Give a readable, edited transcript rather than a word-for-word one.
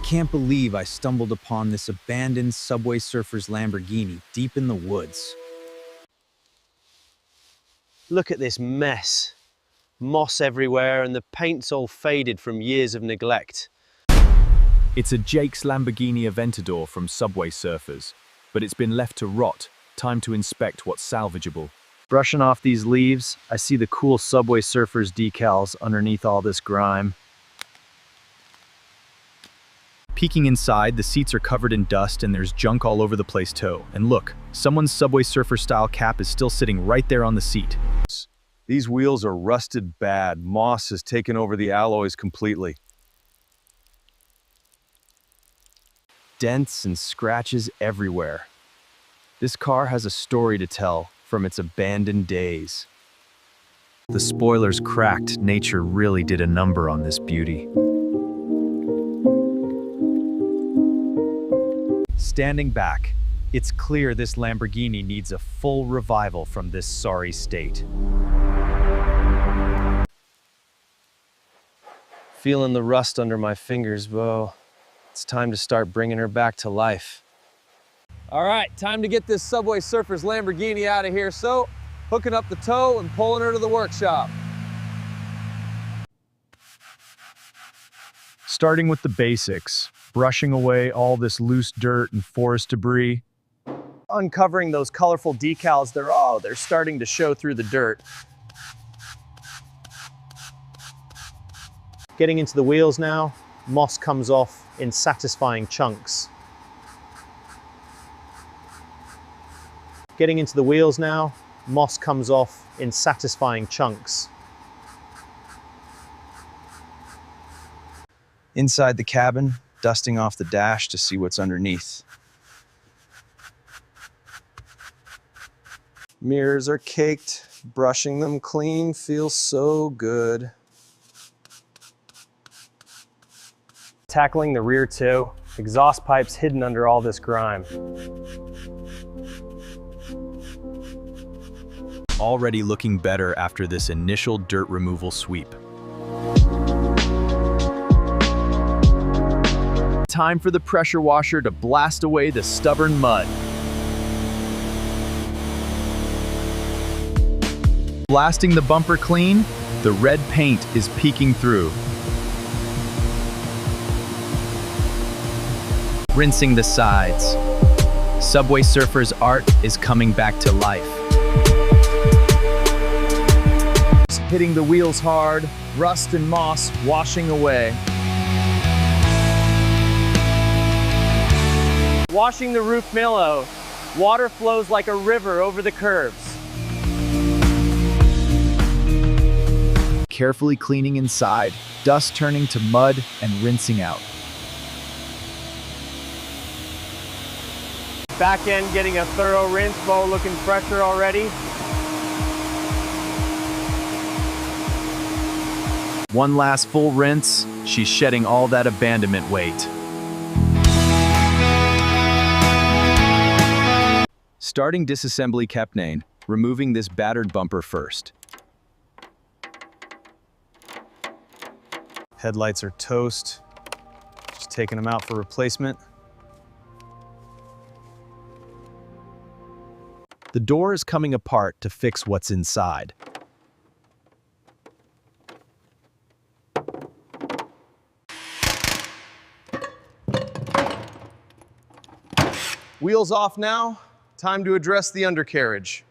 can't believe I stumbled upon this abandoned Subway Surfers Lamborghini deep in the woods. Look at this mess. Moss everywhere and the paint's all faded from years of neglect. It's a Jake's Lamborghini Aventador from Subway Surfers, but it's been left to rot. Time to inspect what's salvageable. Brushing off these leaves, I see the cool Subway Surfers decals underneath all this grime. Peeking inside, the seats are covered in dust and there's junk all over the place too. And look, someone's Subway Surfer style cap is still sitting right there on the seat. These wheels are rusted bad. Moss has taken over the alloys completely. Dents and scratches everywhere. This car has a story to tell from its abandoned days. The spoiler's cracked. Nature really did a number on this beauty. Standing back, it's clear this Lamborghini needs a full revival from this sorry state. Feeling the rust under my fingers, Bo. It's time to start bringing her back to life. All right, time to get this Subway Surfers Lamborghini out of here. So, hooking up the tow and pulling her to the workshop. Starting with the basics, brushing away all this loose dirt and forest debris. Uncovering those colorful decals, they're starting to show through the dirt. Getting into the wheels now, moss comes off in satisfying chunks. Getting into the wheels now, moss comes off in satisfying chunks. Inside the cabin, dusting off the dash to see what's underneath. Mirrors are caked. Brushing them clean feels so good. Tackling the rear too, exhaust pipes hidden under all this grime. Already looking better after this initial dirt removal sweep. Time for the pressure washer to blast away the stubborn mud. Blasting the bumper clean, the red paint is peeking through. Rinsing the sides. Subway Surfers art is coming back to life. Hitting the wheels hard, rust and moss washing away. Washing the roof mellow, water flows like a river over the curbs. Carefully cleaning inside, dust turning to mud and rinsing out. Back end getting a thorough rinse, Bo looking fresher already. One last full rinse, she's shedding all that abandonment weight. Starting disassembly Kepnane, removing this battered bumper first. Headlights are toast. Just taking them out for replacement. The door is coming apart to fix what's inside. Wheels off now. Time to address the undercarriage.